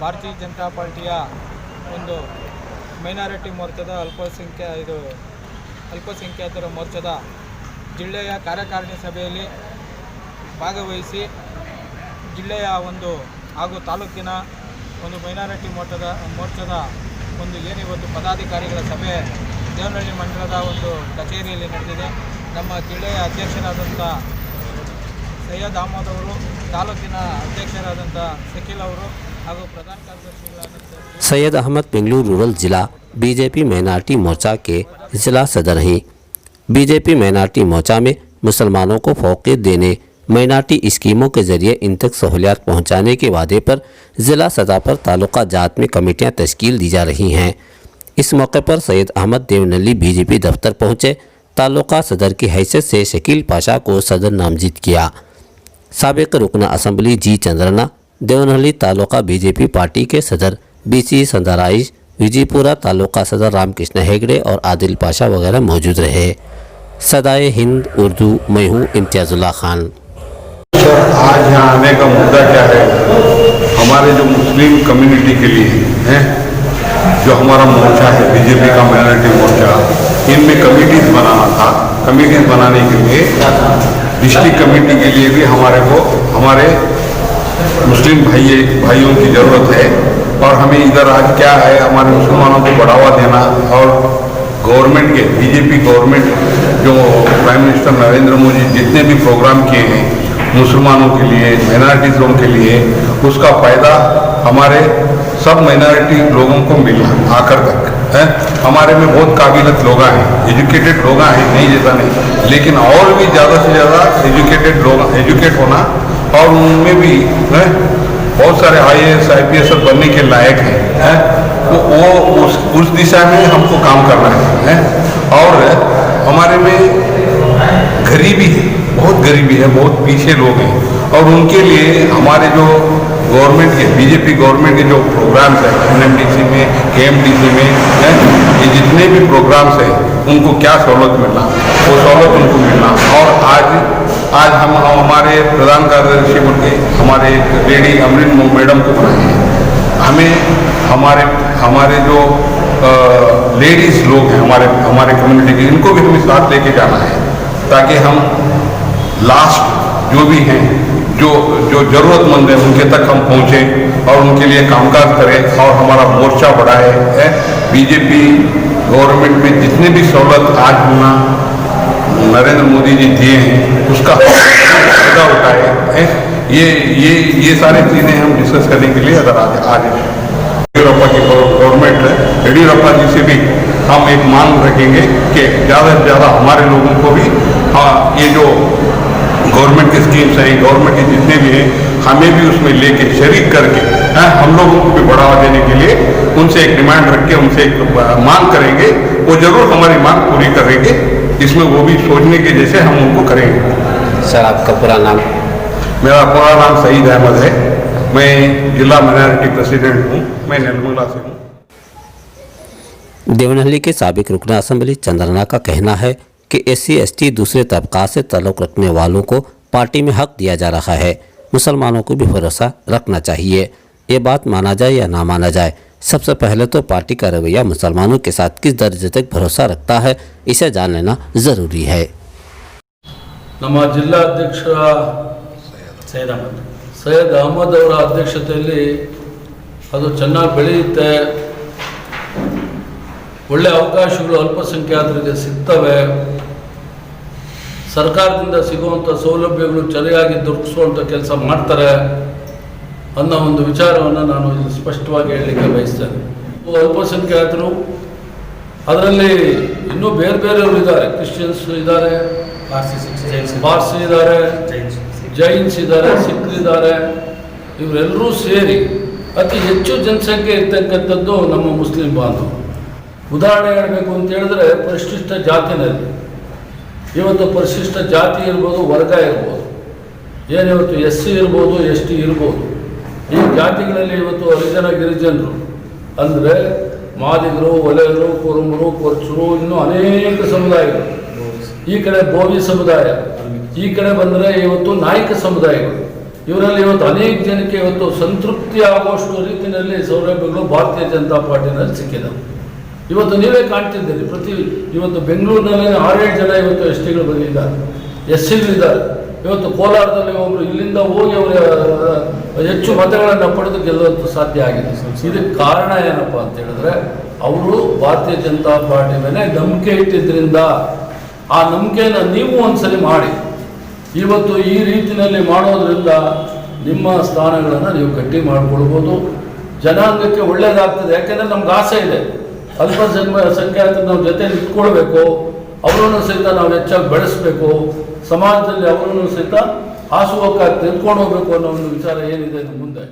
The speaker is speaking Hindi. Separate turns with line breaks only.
ಭಾರತೀಯ ಜನತಾ ಪಾರ್ಟಿಯ ಒಂದು ಮೈನಾರಿಟಿ ಮೋರ್ಚಾದ ಅಲ್ಪಸಂಖ್ಯಾತರ ಮೋರ್ಚಾದ ಜಿಲ್ಲೆಯ ಕಾರ್ಯಕಾರಿಣಿ ಸಭೆಯಲ್ಲಿ ಭಾಗವಹಿಸಿ ಜಿಲ್ಲೆಯ ಒಂದು ಹಾಗೂ ತಾಲೂಕಿನ ಒಂದು ಮೈನಾರಿಟಿ ಮೋರ್ಚಾದ ಒಂದು ಏನಿವತ್ತು ಪದಾಧಿಕಾರಿಗಳ ಸಭೆ ದೇವನಹಳ್ಳಿ ಮಂಡಲದ ಒಂದು ಕಚೇರಿಯಲ್ಲಿ ನಡೆದಿದೆ. ನಮ್ಮ ಜಿಲ್ಲೆಯ ಅಧ್ಯಕ್ಷರಾದಂಥ ಸೈಯದ್ ಅಹಮದ್ ಅವರು, ತಾಲೂಕಿನ ಅಧ್ಯಕ್ಷರಾದಂಥ ಶಕೀಲ್ ಅವರು ಹಾಗೂ ಪ್ರಧಾನ ಕಾರ್ಯದರ್शिಗಳಾದಂಥ
सैयद अहमद बेंगलुरु रूरल जिला बीजेपी माइनॉरिटी मोर्चा के जिला सदर हैं। बीजेपी माइनॉरिटी मोर्चा में मुसलमानों को फौक़ियत देने, माइनॉरिटी स्कीमों के जरिए इन तक सहूलियात पहुँचाने के वादे पर ज़िला सतह पर तालुका जात में कमेटियाँ तश्कील दी जा रही हैं। इस मौके पर सैयद अहमद देवनहल्ली बीजेपी दफ्तर पहुँचे। तालुका सदर की हैसियत से शकील पाशा को सदर नामजद किया। साबिक रुकन असम्बली जी चंद्रना, देवनहल्ली तालुका बीजेपी पार्टी के सदर बीसी संदराइश, विजयपुरा तालुका सदर रामकृष्ण हेगड़े और आदिल पाशा वगैरह मौजूद रहे। सदाए हिंद उर्दू, मैं हूँ इम्तियाजुल्लाह खान।
आज यहाँ आने का मुद्दा क्या है? हमारे जो मुस्लिम कम्युनिटी के लिए है, जो हमारा मोर्चा है बीजेपी का माइनॉरिटी मोर्चा, इनमें कमेटीज बनाना था। कमेटीज बनाने के लिए डिस्ट्रिक्ट कमेटी के लिए भी हमारे मुस्लिम भाइयों की ज़रूरत है। और हमें इधर आज क्या है, हमारे मुसलमानों को बढ़ावा देना और गवर्नमेंट के बीजेपी गवर्नमेंट जो प्राइम मिनिस्टर नरेंद्र मोदी जितने भी प्रोग्राम किए हैं मुसलमानों के लिए, माइनॉरिटीज़ों के लिए, उसका फ़ायदा हमारे सब माइनॉरिटी लोगों को मिला आकर तक है। हमारे में बहुत काबिलियत लोग हैं, एजुकेटेड लोग हैं, नहीं जैसा नहीं, लेकिन और भी ज़्यादा से ज़्यादा एजुकेट होना और उनमें भी है बहुत सारे IAS IPS बनने के लायक हैं तो वो उस दिशा में हमको काम करना है। और हमारे में गरीबी है, बहुत गरीबी है, बहुत पीछे लोग हैं और उनके लिए हमारे जो गवर्नमेंट के बीजेपी गवर्नमेंट के जो प्रोग्राम्स हैं NMDC में, KMDC में है, ये जितने भी प्रोग्राम्स हैं उनको क्या सहूलत मिलना, वो सहूलत उनको मिलना। और आज हम हमारे प्रधान कार्यदर्शी बोल के हमारे लेडी अमृत मैडम को बनाए हैं। हमें हमारे जो लेडीज़ लोग हैं हमारे कम्युनिटी के, इनको भी हमें साथ लेके जाना है ताकि हम लास्ट जो भी हैं जो ज़रूरतमंद है उनके तक हम पहुँचें और उनके लिए कामकाज करें और हमारा मोर्चा बढ़ाए है। बीजेपी गवर्नमेंट में जितने भी सहूलत आज होना नरेंद्र मोदी जी दिए हैं उसका फायदा उठाए। ये सारी चीज़ें हम डिस्कस करने के लिए अगर आज येडियुरप्पा की गवर्नमेंट है, येडियुरप्पा जी से भी हम एक मांग रखेंगे कि ज़्यादा से ज़्यादा हमारे लोगों को भी ये जो गवर्नमेंट की स्कीम्स हैं, गवर्नमेंट के जितने भी हैं, हमें भी उसमें लेके शरीक करके हम लोगों को भी बढ़ावा देने के लिए उनसे एक डिमांड रख के उनसे एक मांग करेंगे। वो ज़रूर हमारी मांग पूरी करेंगे, इसमें वो भी सोचने के जैसे हम उनको करेंगे।
सर, आपका पूरा नाम?
मेरा पूरा नाम सईद अहमद है, मैं जिला माइनॉरिटी प्रेसिडेंट हूँ, मैं निर्मला से हूँ।
देवनहल्ली के साबिक रुकन असम्बली चंद्रना का कहना है कि SC ST दूसरे तबका से ताल्लुक़ रखने वालों को पार्टी में हक दिया जा रहा है। मुसलमानों को भी भरोसा रखना चाहिए। ये बात माना जाए या ना माना जाए, सबसे पहले तो पार्टी का रवैया मुसलमानों के साथ किस दर्जे तक भरोसा रखता है, इसे जान लेना ज़रूरी है।
ನಮ್ಮ ಜಿಲ್ಲಾ ಅಧ್ಯಕ್ಷ ಸೈಯದ್ ಅಹಮದ್ ಅವರ ಅಧ್ಯಕ್ಷತೆಯಲ್ಲಿ ಅದು ಚೆನ್ನಾಗಿ ಬೆಳೆಯುತ್ತೆ, ಒಳ್ಳೆ ಅವಕಾಶಗಳು ಅಲ್ಪಸಂಖ್ಯಾತರಿಗೆ ಸಿಗ್ತವೆ, ಸರ್ಕಾರದಿಂದ ಸಿಗುವಂಥ ಸೌಲಭ್ಯಗಳು ಸರಿಯಾಗಿ ದೊರಕಿಸುವಂಥ ಕೆಲಸ ಮಾಡ್ತಾರೆ ಅನ್ನೋ ಒಂದು ವಿಚಾರವನ್ನು ನಾನು ಇಲ್ಲಿ ಸ್ಪಷ್ಟವಾಗಿ ಹೇಳಲಿಕ್ಕೆ ಬಯಸ್ತೇನೆ. ಅಲ್ಪಸಂಖ್ಯಾತರು ಅದರಲ್ಲಿ ಇನ್ನೂ ಬೇರೆ ಬೇರೆಯವರು ಇದ್ದಾರೆ, ಕ್ರಿಶ್ಚಿಯನ್ಸ್ ಇದ್ದಾರೆ, ಪಾರ್ಸಿ ಇದ್ದಾರೆ, ಜೈನ್ಸ್ ಇದ್ದಾರೆ, ಸಿಖ್ರಿದ್ದಾರೆ, ಇವರೆಲ್ಲರೂ ಸೇರಿ ಅತಿ ಹೆಚ್ಚು ಜನಸಂಖ್ಯೆ ಇರ್ತಕ್ಕಂಥದ್ದು ನಮ್ಮ ಮುಸ್ಲಿಂ ಬಾಂಧವರು. ಉದಾಹರಣೆ ಹೇಳಬೇಕು ಅಂತ ಹೇಳಿದ್ರೆ ಪರಿಶಿಷ್ಟ ಜಾತಿನಲ್ಲಿ ಇವತ್ತು ಪರಿಶಿಷ್ಟ ಜಾತಿ ಇರ್ಬೋದು, ವರ್ಗ ಇರ್ಬೋದು, ಏನಿವತ್ತು SC ಇರ್ಬೋದು, ST ಇರ್ಬೋದು, ಈ ಜಾತಿಗಳಲ್ಲಿ ಇವತ್ತು ಹರಿಜನ ಗಿರಿಜನರು ಅಂದರೆ ಮಾದಿಗರು, ಒಲೆಯರು, ಕುರುಮರು, ಕೊರ್ಚರು, ಇನ್ನೂ ಅನೇಕ ಸಮುದಾಯಗಳು, ಈ ಕಡೆ ಬೋವಿ ಸಮುದಾಯ, ಈ ಕಡೆ ಬಂದರೆ ಇವತ್ತು ನಾಯಕ ಸಮುದಾಯಗಳು, ಇವರಲ್ಲಿ ಇವತ್ತು ಅನೇಕ ಜನಕ್ಕೆ ಇವತ್ತು ಸಂತೃಪ್ತಿ ಆಗುವಷ್ಟು ರೀತಿಯಲ್ಲಿ ಸೌಲಭ್ಯಗಳು ಭಾರತೀಯ ಜನತಾ ಪಾರ್ಟಿನಲ್ಲಿ ಸಿಕ್ಕಿದೆ. ಇವತ್ತು ನೀವೇ ಕಾಣ್ತಿದ್ದೀರಿ, ಇವತ್ತು ಬೆಂಗಳೂರಿನಲ್ಲಿ 6-7 ಜನ ಇವತ್ತು ಎಸ್ ಟಿಗಳು ಬಂದಿದ್ದಾರೆ, ಎಸ್ ಸಿಗಳು ಇದ್ದಾರೆ. ಇವತ್ತು ಕೋಲಾರದಲ್ಲಿ ಒಬ್ಬರು ಇಲ್ಲಿಂದ ಹೋಗಿ ಅವರ ಹೆಚ್ಚು ಮತಗಳನ್ನು ಪಡೆದು ಗೆಲ್ಲುವಂಥ ಸಾಧ್ಯ ಆಗಿದೆ. ಇದಕ್ಕೆ ಕಾರಣ ಏನಪ್ಪ ಅಂತ ಹೇಳಿದ್ರೆ, ಅವರು ಭಾರತೀಯ ಜನತಾ ಪಾರ್ಟಿ ಮೇಲೆ ನಂಬಿಕೆ ಇಟ್ಟಿದ್ದರಿಂದ. ಆ ನಂಬಿಕೆಯನ್ನು ನೀವು ಒಂದ್ಸರಿ ಮಾಡಿ. ಇವತ್ತು ಈ ರೀತಿಯಲ್ಲಿ ಮಾಡೋದ್ರಿಂದ ನಿಮ್ಮ ಸ್ಥಾನಗಳನ್ನು ನೀವು ಗಟ್ಟಿ ಮಾಡಿಕೊಳ್ಬೋದು. ಜನಾಂಗಕ್ಕೆ ಒಳ್ಳೆಯದಾಗ್ತದೆ. ಯಾಕೆಂದರೆ ನಮ್ಗೆ ಆಸೆ ಇದೆ, ಅಲ್ಪಸಂಖ್ಯಾತರ ನಾವು ಜೊತೆ ಇಟ್ಕೊಳ್ಬೇಕು, ಅವರನ್ನು ಸಹಿತ ನಾವು ಹೆಚ್ಚಾಗಿ ಬೆಳೆಸಬೇಕು, ಸಮಾಜದಲ್ಲಿ ಅವರನ್ನು ಸಹಿತ ಹಾಸುವಕ್ಕಾಗಿ ತೆಗೆದುಕೊಂಡು ಹೋಗ್ಬೇಕು ಅನ್ನೋ ಒಂದು ವಿಚಾರ ಏನಿದೆ ಮುಂದೆ.